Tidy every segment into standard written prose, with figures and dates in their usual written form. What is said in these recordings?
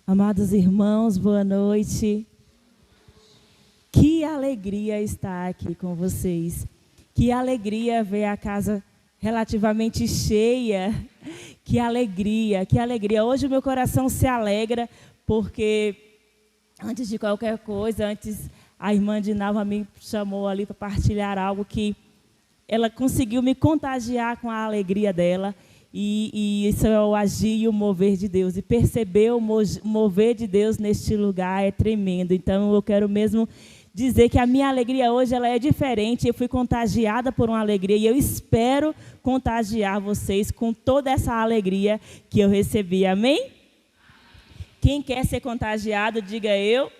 Amados irmãos, boa noite. Que alegria estar aqui com vocês. Que alegria ver a casa relativamente cheia. Que alegria, que alegria. Hoje o meu coração se alegra porque, antes de qualquer coisa, antes a irmã Dinalva me chamou ali para partilhar algo que ela conseguiu me contagiar com a alegria dela. E isso é o agir e o mover de Deus. E perceber o mover de Deus neste lugar é tremendo. Então, eu quero mesmo dizer que a minha alegria hoje ela é diferente. Eu fui contagiada por uma alegria e eu espero contagiar vocês com toda essa alegria que eu recebi. Amém? Quem quer ser contagiado, diga eu.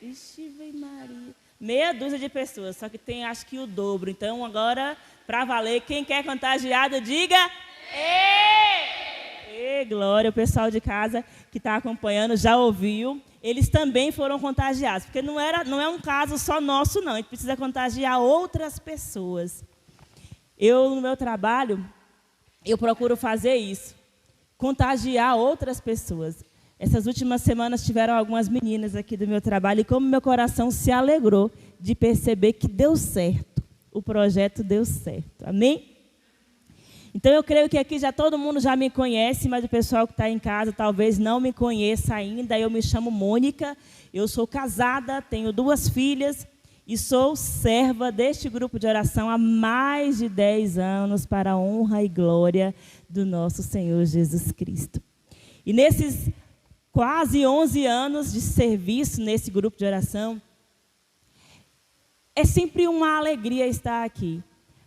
Ixi, vem Maria. Meia dúzia de pessoas, só que tem acho que o dobro. Então, agora... Para valer, quem quer contagiado, diga... Ê! Glória, o pessoal de casa que está acompanhando já ouviu. Eles também foram contagiados, porque não é um caso só nosso, não. A gente precisa contagiar outras pessoas. Eu, no meu trabalho, eu procuro fazer isso. Contagiar outras pessoas. Essas últimas semanas tiveram algumas meninas aqui do meu trabalho, e como meu coração se alegrou de perceber que deu certo. O projeto deu certo. Amém? Então, eu creio que aqui já todo mundo já me conhece, mas o pessoal que está em casa talvez não me conheça ainda. Eu me chamo Mônica, eu sou casada, tenho 2 filhas e sou serva deste grupo de oração há mais de 10 anos para a honra e glória do nosso Senhor Jesus Cristo. E nesses quase 11 anos de serviço nesse grupo de oração, é sempre uma alegria estar aqui.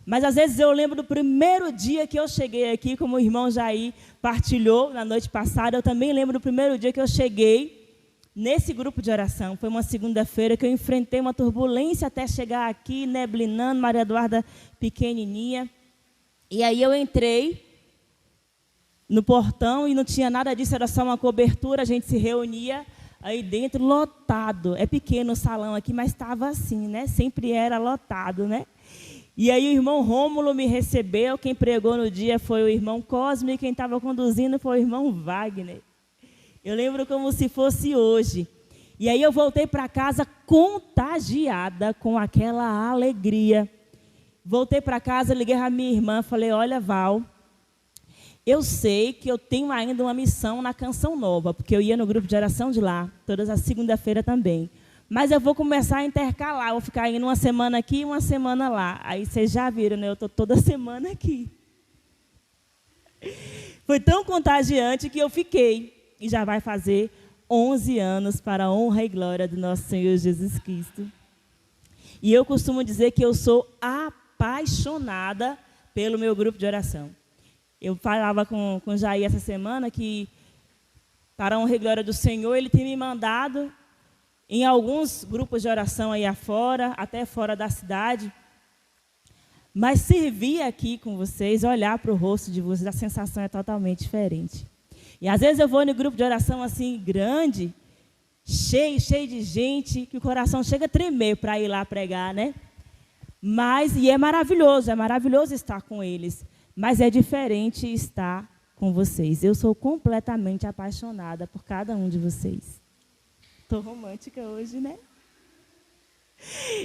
Mas, às vezes, eu lembro do primeiro dia que eu cheguei aqui, como o irmão Jair partilhou na noite passada, eu também lembro do primeiro dia que eu cheguei nesse grupo de oração. Foi uma segunda-feira que eu enfrentei uma turbulência até chegar aqui, neblinando, Maria Eduarda pequenininha. E aí eu entrei no portão e não tinha nada disso, era só uma cobertura, a gente se reunia. Aí dentro, lotado. É pequeno o salão aqui, mas estava assim, né? Sempre era lotado, né? E aí o irmão Rômulo me recebeu. Quem pregou no dia foi o irmão Cosme. Quem estava conduzindo foi o irmão Wagner. Eu lembro como se fosse hoje. E aí eu voltei para casa contagiada com aquela alegria. Voltei para casa, liguei para a minha irmã, falei, olha, Val... Eu sei que eu tenho ainda uma missão na Canção Nova, porque eu ia no grupo de oração de lá, todas as segunda-feira também. Mas eu vou começar a intercalar, vou ficar indo uma semana aqui e uma semana lá. Aí vocês já viram, né? Eu estou toda semana aqui. Foi tão contagiante que eu fiquei, e já vai fazer 11 anos para a honra e glória do nosso Senhor Jesus Cristo. E eu costumo dizer que eu sou apaixonada pelo meu grupo de oração. Eu falava com o Jair essa semana que, para a honra e glória do Senhor, Ele tem me mandado em alguns grupos de oração aí afora, até fora da cidade. Mas servir aqui com vocês, olhar para o rosto de vocês, a sensação é totalmente diferente. E às vezes eu vou no grupo de oração assim, grande, cheio de gente, que o coração chega a tremer para ir lá pregar, né? E é maravilhoso estar com eles. Mas é diferente estar com vocês. Eu sou completamente apaixonada por cada um de vocês. Estou romântica hoje, né?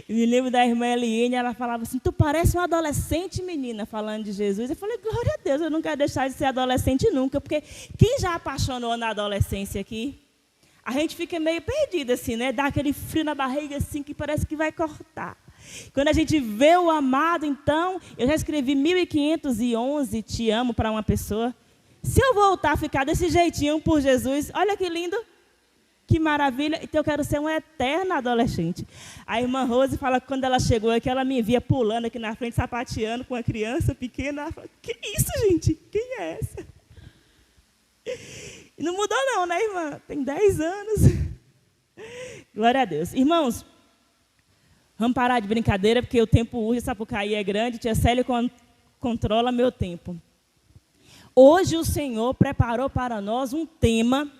Eu me lembro da irmã Eliene, ela falava assim, tu parece uma adolescente, menina, falando de Jesus. Eu falei, glória a Deus, eu não quero deixar de ser adolescente nunca, porque quem já apaixonou na adolescência aqui? A gente fica meio perdida, assim, né? Dá aquele frio na barriga, assim, que parece que vai cortar. Quando a gente vê o amado, então, eu já escrevi 1511 te amo para uma pessoa. Se eu voltar a ficar desse jeitinho por Jesus, olha que lindo, que maravilha. Então eu quero ser uma eterna adolescente. A irmã Rose fala que quando ela chegou aqui, ela me via pulando aqui na frente, sapateando com uma criança pequena. Ela fala, que isso, gente? Quem é essa? E não mudou não, né, irmã? Tem 10 anos. Glória a Deus. Irmãos, vamos parar de brincadeira, porque o tempo urge, Sapucaí é grande, tia Célia controla meu tempo. Hoje o Senhor preparou para nós um tema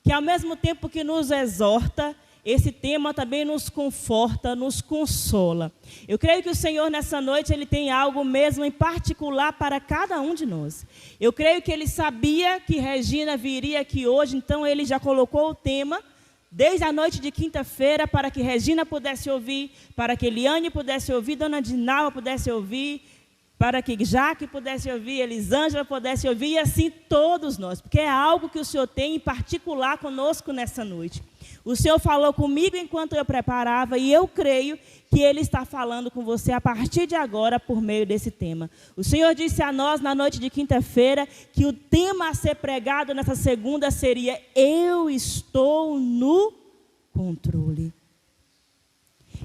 que, ao mesmo tempo que nos exorta, esse tema também nos conforta, nos consola. Eu creio que o Senhor, nessa noite, Ele tem algo mesmo em particular para cada um de nós. Eu creio que Ele sabia que Regina viria aqui hoje, então Ele já colocou o tema desde a noite de quinta-feira para que Regina pudesse ouvir, para que Eliane pudesse ouvir, Dona Dinalva pudesse ouvir, para que Jaque pudesse ouvir, Elisângela pudesse ouvir, e assim todos nós, porque é algo que o Senhor tem em particular conosco nessa noite. O Senhor falou comigo enquanto eu preparava, e eu creio que Ele está falando com você a partir de agora por meio desse tema. O Senhor disse a nós na noite de quinta-feira que o tema a ser pregado nessa segunda seria: eu estou no controle.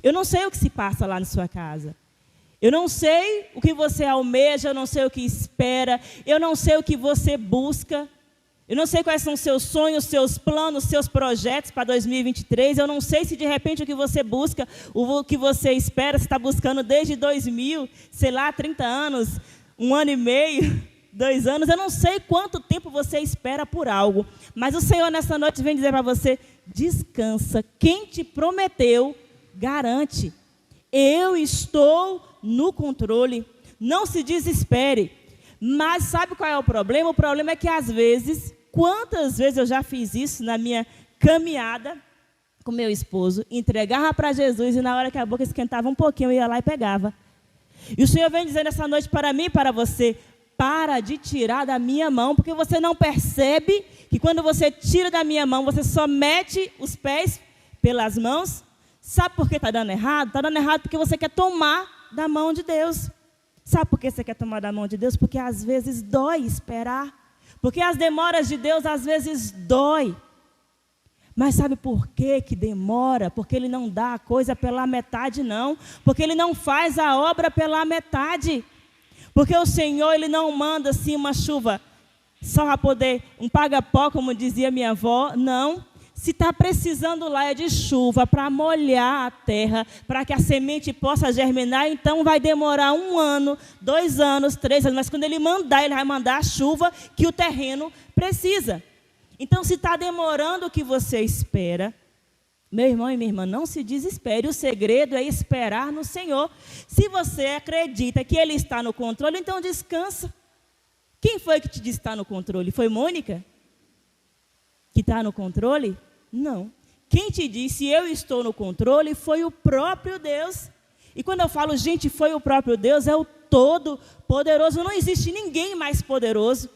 Eu não sei o que se passa lá na sua casa. Eu não sei o que você almeja, eu não sei o que espera, eu não sei o que você busca. Eu não sei quais são os seus sonhos, seus planos, seus projetos para 2023. Eu não sei se de repente o que você busca, o que você espera, você está buscando desde 2000, sei lá, 30 anos, 1 ano e meio, 2 anos. Eu não sei quanto tempo você espera por algo. Mas o Senhor nessa noite vem dizer para você: descansa. Quem te prometeu, garante. Eu estou no controle. Não se desespere. Mas sabe qual é o problema? O problema é que às vezes, quantas vezes eu já fiz isso na minha caminhada com meu esposo, entregava para Jesus e na hora que a boca esquentava um pouquinho, eu ia lá e pegava. E o Senhor vem dizendo essa noite para mim e para você: para de tirar da minha mão, porque você não percebe que quando você tira da minha mão, você só mete os pés pelas mãos. Sabe por que está dando errado? Está dando errado porque você quer tomar da mão de Deus. Sabe por que você quer tomar da mão de Deus? Porque às vezes dói esperar. Porque as demoras de Deus às vezes dói. Mas sabe por que demora? Porque Ele não dá a coisa pela metade, não. Porque Ele não faz a obra pela metade. Porque o Senhor, Ele não manda assim uma chuva só para poder, um paga-pó, como dizia minha avó, não. Se está precisando lá é de chuva para molhar a terra, para que a semente possa germinar, então vai demorar 1 ano, 2 anos, 3 anos. Mas quando Ele mandar, Ele vai mandar a chuva que o terreno precisa. Então, se está demorando o que você espera, meu irmão e minha irmã, não se desespere. O segredo é esperar no Senhor. Se você acredita que Ele está no controle, então descansa. Quem foi que te disse que está no controle? Foi Mônica? Que está no controle? Não. Quem te disse eu estou no controle foi o próprio Deus. E quando eu falo, gente, foi o próprio Deus, é o Todo-Poderoso. Não existe ninguém mais poderoso.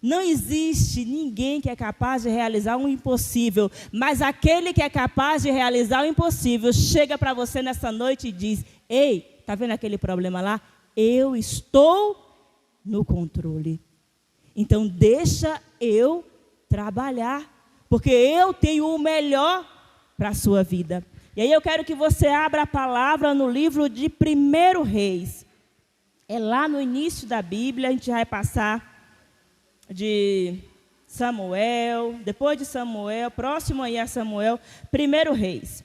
Não existe ninguém que é capaz de realizar o impossível. Mas aquele que é capaz de realizar o impossível chega para você nessa noite e diz: ei, está vendo aquele problema lá? Eu estou no controle. Então deixa eu trabalhar. Porque eu tenho o melhor para a sua vida. E aí eu quero que você abra a palavra no livro de 1 Reis. É lá no início da Bíblia, a gente vai passar de Samuel, depois de Samuel, próximo aí a Samuel, 1 Reis.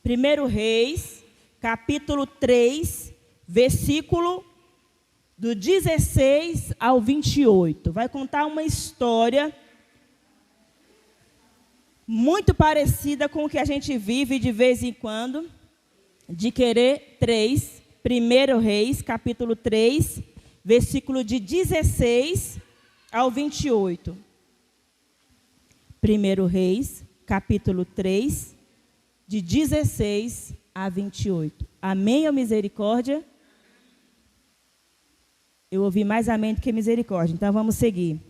1 Reis, capítulo 3, versículo do 16 ao 28. Vai contar uma história muito parecida com o que a gente vive de vez em quando, de querer 1 Reis, capítulo 3, versículo de 16 ao 28. 1 Reis, capítulo 3, de 16 a 28. Amém ou misericórdia? Eu ouvi mais amém do que misericórdia, então vamos seguir.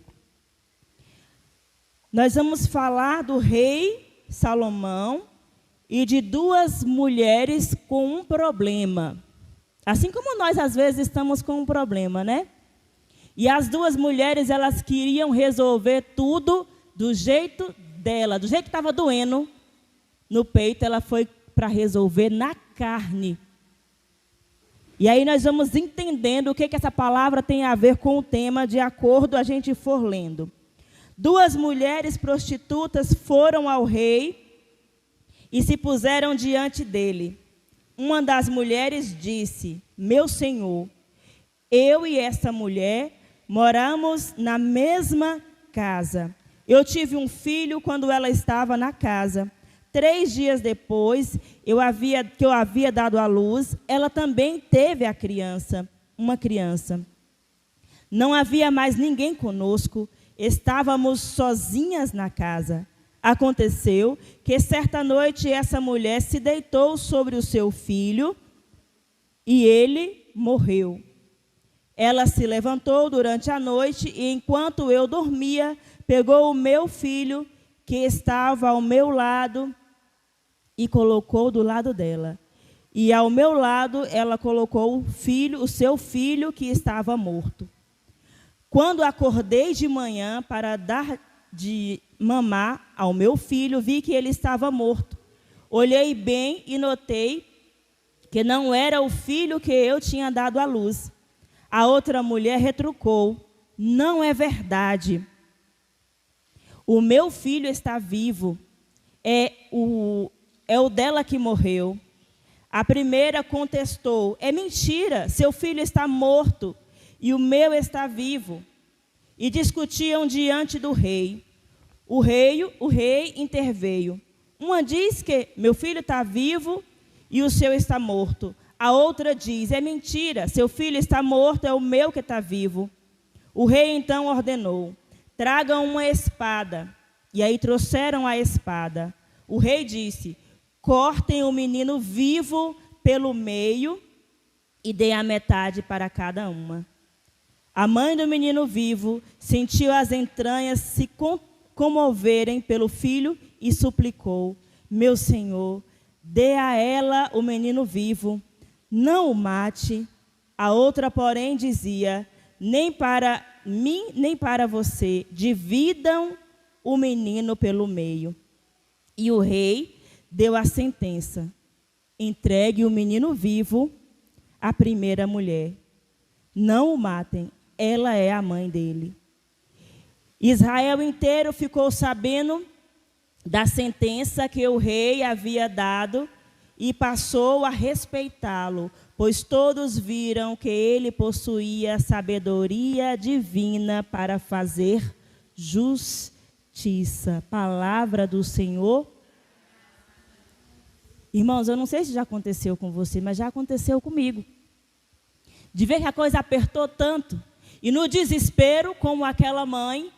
Nós vamos falar do rei Salomão e de 2 mulheres com um problema. Assim como nós, às vezes, estamos com um problema, né? E as 2 mulheres, elas queriam resolver tudo do jeito dela. Do jeito que estava doendo no peito, ela foi para resolver na carne. E aí nós vamos entendendo o que essa palavra tem a ver com o tema, de acordo a gente for lendo. 2 mulheres prostitutas foram ao rei e se puseram diante dele. Uma das mulheres disse: meu senhor, eu e esta mulher moramos na mesma casa. Eu tive um filho quando ela estava na casa. 3 dias depois que eu havia dado à luz, ela também teve uma criança. Não havia mais ninguém conosco, estávamos sozinhas na casa. Aconteceu que certa noite essa mulher se deitou sobre o seu filho e ele morreu. Ela se levantou durante a noite e, enquanto eu dormia, pegou o meu filho, que estava ao meu lado, e colocou do lado dela. E ao meu lado ela colocou o seu filho, que estava morto. Quando acordei de manhã para dar de mamar ao meu filho, vi que ele estava morto. Olhei bem e notei que não era o filho que eu tinha dado à luz. A outra mulher retrucou: não é verdade. O meu filho está vivo. É o dela que morreu. A primeira contestou: é mentira, seu filho está morto e o meu está vivo. E discutiam diante do rei. O rei interveio. Uma diz que meu filho está vivo e o seu está morto. A outra diz: é mentira, seu filho está morto, é o meu que está vivo. O rei então ordenou: tragam uma espada. E aí trouxeram a espada. O rei disse: cortem o menino vivo pelo meio e deem a metade para cada uma. A mãe do menino vivo sentiu as entranhas se comoverem pelo filho e suplicou: meu senhor, dê a ela o menino vivo, não o mate. A outra, porém, dizia: nem para mim, nem para você, dividam o menino pelo meio. E o rei deu a sentença: entregue o menino vivo à primeira mulher. Não o matem, ela é a mãe dele. Israel inteiro ficou sabendo da sentença que o rei havia dado e passou a respeitá-lo, pois todos viram que ele possuía sabedoria divina para fazer justiça. Palavra do Senhor. Irmãos, eu não sei se já aconteceu com você, mas já aconteceu comigo. De ver que a coisa apertou tanto, e no desespero, como aquela mãe,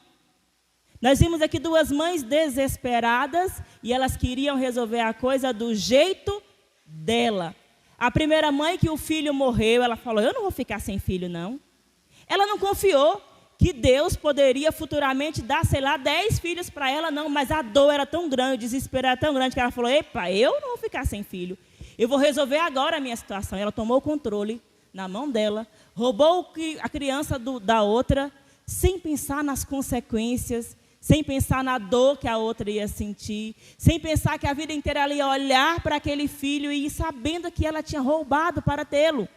nós vimos aqui 2 mães desesperadas, e elas queriam resolver a coisa do jeito dela. A primeira mãe, que o filho morreu, ela falou: eu não vou ficar sem filho, não. Ela não confiou que Deus poderia futuramente dar, 10 filhos para ela, não. Mas a dor era tão grande, o desespero era tão grande, que ela falou: epa, eu não vou ficar sem filho. Eu vou resolver agora a minha situação. Ela tomou o controle na mão dela, roubou a criança da outra, sem pensar nas consequências, sem pensar na dor que a outra ia sentir, sem pensar que a vida inteira ela ia olhar para aquele filho e ir sabendo que ela tinha roubado para tê-lo.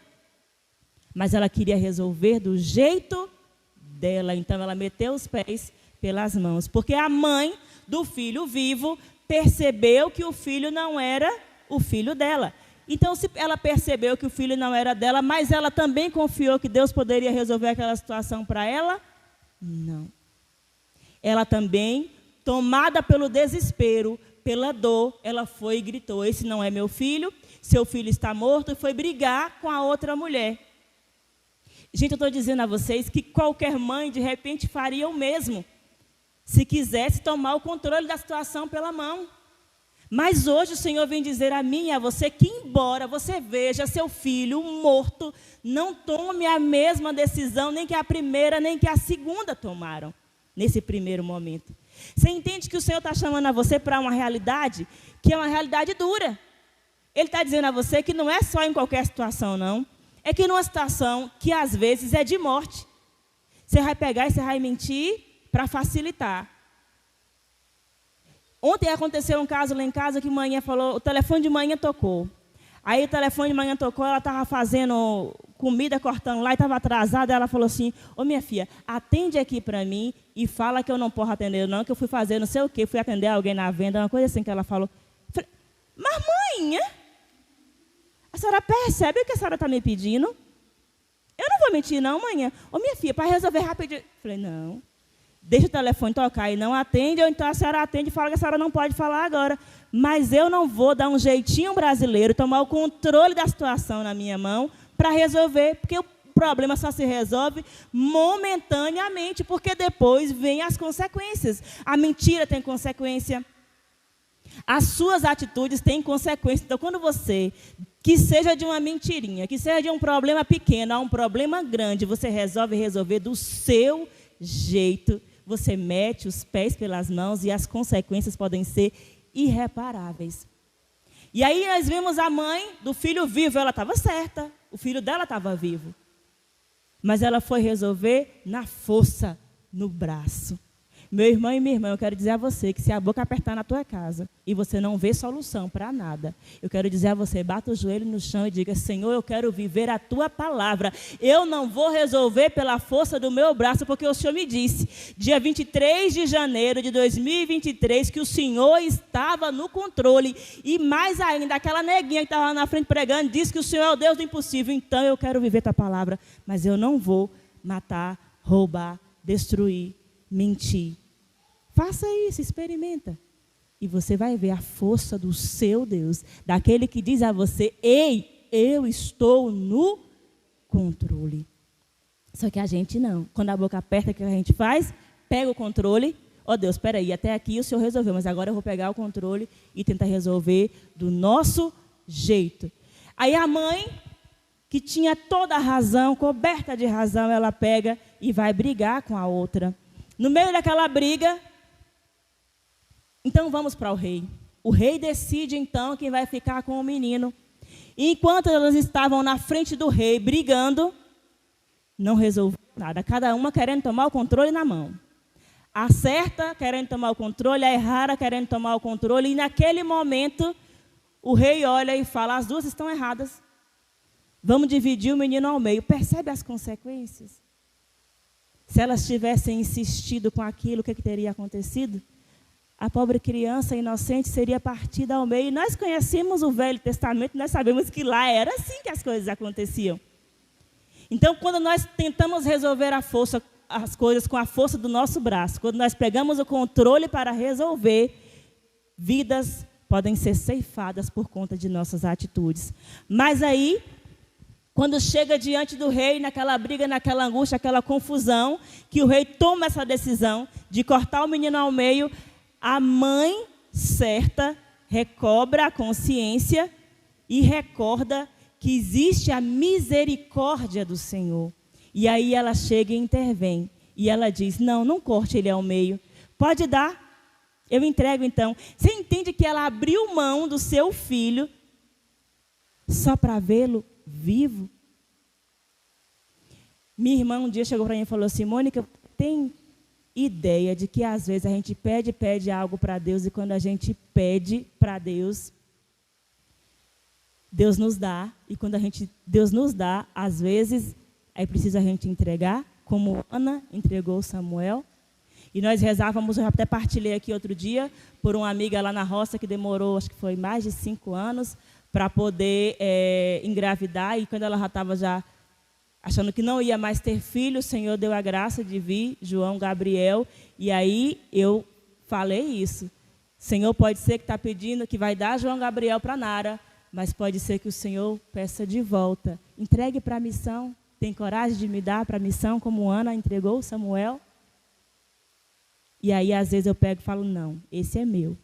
Mas ela queria resolver do jeito dela, então ela meteu os pés pelas mãos, porque a mãe do filho vivo percebeu que o filho não era o filho dela. Então, se ela percebeu que o filho não era dela, mas ela também confiou que Deus poderia resolver aquela situação para ela? Não. Ela também, tomada pelo desespero, pela dor, ela foi e gritou: esse não é meu filho, seu filho está morto, e foi brigar com a outra mulher. Gente, eu estou dizendo a vocês que qualquer mãe, de repente, faria o mesmo, se quisesse tomar o controle da situação pela mão. Mas hoje o Senhor vem dizer a mim e a você que, embora você veja seu filho morto, não tome a mesma decisão, nem que a primeira, nem que a segunda tomaram, nesse primeiro momento. Você entende que o Senhor está chamando a você para uma realidade, que é uma realidade dura. Ele está dizendo a você que não é só em qualquer situação, não. É que numa situação que às vezes é de morte, você vai pegar e você vai mentir para facilitar. Ontem aconteceu um caso lá em casa que manhã falou, o telefone de manhã tocou. Aí o telefone de manhã tocou, ela estava fazendo comida, cortando lá e estava atrasada. Ela falou assim: ô minha filha, atende aqui para mim e fala que eu não posso atender não, que eu fui fazer não sei o quê, fui atender alguém na venda, uma coisa assim que ela falou. Falei: mas mãe, a senhora percebe o que a senhora está me pedindo? Eu não vou mentir não, mãe. Ô minha filha, para resolver rapidinho. Falei: não. deixa o telefone tocar e não atende, ou então a senhora atende e fala que a senhora não pode falar agora. Mas eu não vou dar um jeitinho brasileiro, tomar o controle da situação na minha mão para resolver, porque o problema só se resolve momentaneamente, porque depois vem as consequências. A mentira tem consequência. As suas atitudes têm consequências. Então, quando você, que seja de uma mentirinha, que seja de um problema pequeno a um problema grande, você resolver do seu jeito, você mete os pés pelas mãos e as consequências podem ser irreparáveis. E aí nós vimos a mãe do filho vivo, ela estava certa, o filho dela estava vivo. Mas ela foi resolver na força, no braço. Meu irmão e minha irmã, eu quero dizer a você que se a boca apertar na tua casa e você não vê solução para nada, eu quero dizer a você, bata o joelho no chão e diga, Senhor, eu quero viver a tua palavra. Eu não vou resolver pela força do meu braço, porque o Senhor me disse, dia 23 de janeiro de 2023, que o Senhor estava no controle. E mais ainda, aquela neguinha que estava na frente pregando, disse que o Senhor é o Deus do impossível. Então eu quero viver a tua palavra, mas eu não vou matar, roubar, destruir, mentir. Faça isso, experimenta. E você vai ver a força do seu Deus, daquele que diz a você, ei, eu estou no controle. Só que a gente não. Quando a boca aperta, o que a gente faz? Pega o controle. Ó Deus, espera aí, até aqui o Senhor resolveu, mas agora eu vou pegar o controle e tentar resolver do nosso jeito. Aí a mãe, que tinha toda a razão, coberta de razão, ela pega e vai brigar com a outra. No meio daquela briga, então vamos para o rei. O rei decide então quem vai ficar com o menino. E enquanto elas estavam na frente do rei brigando, não resolveu nada. Cada uma querendo tomar o controle na mão. A certa querendo tomar o controle, a errada querendo tomar o controle. E naquele momento, o rei olha e fala, as duas estão erradas. Vamos dividir o menino ao meio. Percebe as consequências? Se elas tivessem insistido com aquilo, o que teria acontecido? A pobre criança inocente seria partida ao meio. E nós conhecemos o Velho Testamento, nós sabemos que lá era assim que as coisas aconteciam. Então, quando nós tentamos resolver as coisas com a força do nosso braço, quando nós pegamos o controle para resolver, vidas podem ser ceifadas por conta de nossas atitudes. Mas aí, quando chega diante do rei, naquela briga, naquela angústia, aquela confusão, que o rei toma essa decisão de cortar o menino ao meio, a mãe certa recobra a consciência e recorda que existe a misericórdia do Senhor. E aí ela chega e intervém. E ela diz, não corte ele ao meio. Pode dar, eu entrego então. Você entende que ela abriu mão do seu filho só para vê-lo vivo? Minha irmã um dia chegou para mim e falou assim, Mônica, tem ideia de que às vezes a gente pede algo para Deus e quando a gente pede para Deus, Deus nos dá. E quando Deus nos dá, às vezes, é preciso a gente entregar, como Ana entregou Samuel. E nós rezávamos, eu até partilhei aqui outro dia, por uma amiga lá na roça que demorou, acho que foi mais de 5 anos, para poder engravidar. E quando ela já estava achando que não ia mais ter filho, o Senhor deu a graça de vir, João Gabriel. E aí eu falei isso. Senhor, pode ser que está pedindo que vai dar João Gabriel para Nara, mas pode ser que o Senhor peça de volta. Entregue para a missão. Tem coragem de me dar para a missão, como Ana entregou Samuel? E aí, às vezes, eu pego e falo, não, esse é meu.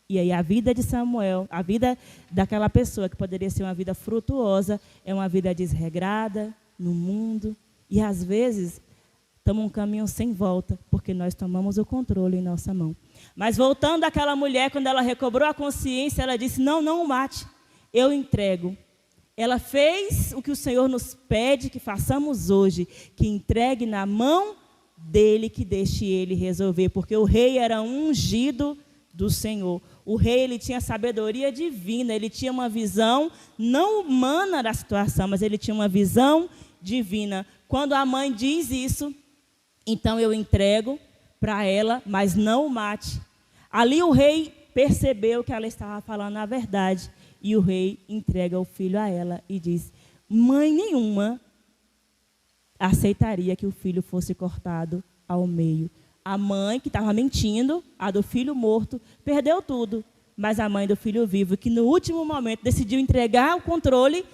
E aí, a vida de Samuel, a vida daquela pessoa que poderia ser uma vida frutuosa, é uma vida desregrada no mundo. E, às vezes, estamos um caminho sem volta, porque nós tomamos o controle em nossa mão. Mas, voltando àquela mulher, quando ela recobrou a consciência, ela disse, não o mate, eu entrego. Ela fez o que o Senhor nos pede que façamos hoje, que entregue na mão dele, que deixe ele resolver, porque o rei era ungido do Senhor. O rei, ele tinha sabedoria divina, ele tinha uma visão não humana da situação, mas ele tinha uma visão divina. Quando a mãe diz isso, então eu entrego para ela, mas não o mate. Ali o rei percebeu que ela estava falando a verdade. E o rei entrega o filho a ela e diz, mãe nenhuma aceitaria que o filho fosse cortado ao meio. A mãe que estava mentindo, a do filho morto, perdeu tudo. Mas a mãe do filho vivo, que no último momento decidiu entregar o controle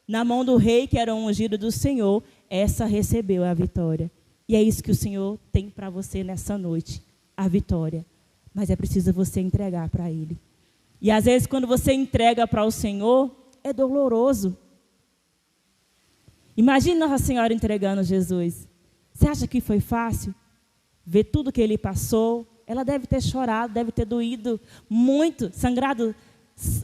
na mão do rei, que era o ungido do Senhor, essa recebeu a vitória. E é isso que o Senhor tem para você nessa noite, a vitória. Mas é preciso você entregar para Ele. E às vezes quando você entrega para o Senhor, é doloroso. Imagine Nossa Senhora entregando Jesus. Você acha que foi fácil? Ver tudo que Ele passou. Ela deve ter chorado, deve ter doído muito, sangrado,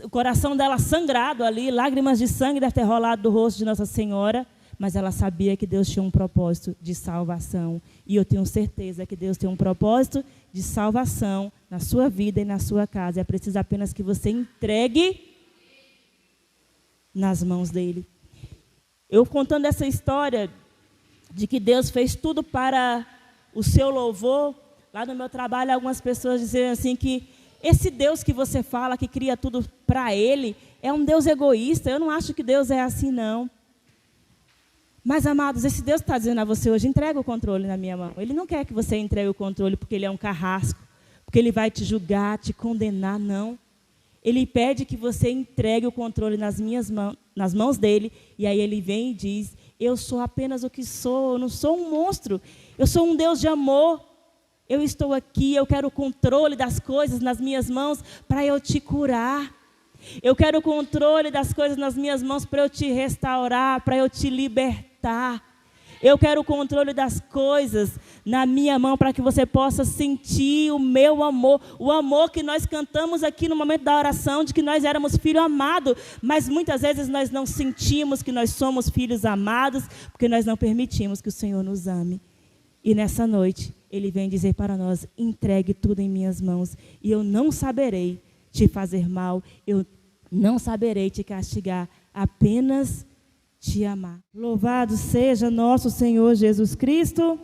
o coração dela sangrado ali, lágrimas de sangue deve ter rolado do rosto de Nossa Senhora. Mas ela sabia que Deus tinha um propósito de salvação. E eu tenho certeza que Deus tem um propósito de salvação na sua vida e na sua casa. É preciso apenas que você entregue nas mãos dele. Eu contando essa história de que Deus fez tudo para o seu louvor, lá no meu trabalho algumas pessoas dizem assim que esse Deus que você fala, que cria tudo para Ele, é um Deus egoísta. Eu não acho que Deus é assim, não. Mas, amados, esse Deus está dizendo a você hoje, entrega o controle na minha mão. Ele não quer que você entregue o controle porque Ele é um carrasco, porque Ele vai te julgar, te condenar, não. Ele pede que você entregue o controle nas mãos dEle, e aí Ele vem e diz, eu sou apenas o que sou, eu não sou um monstro, eu sou um Deus de amor, eu estou aqui, eu quero o controle das coisas nas minhas mãos para eu te curar. Eu quero o controle das coisas nas minhas mãos para eu te restaurar, para eu te libertar. Eu quero o controle das coisas na minha mão para que você possa sentir o meu amor. O amor que nós cantamos aqui no momento da oração, de que nós éramos filho amado. Mas muitas vezes nós não sentimos que nós somos filhos amados, porque nós não permitimos que o Senhor nos ame. E nessa noite, Ele vem dizer para nós, entregue tudo em minhas mãos e eu não saberei te fazer mal, eu não saberei te castigar, apenas te amar. Louvado seja nosso Senhor Jesus Cristo.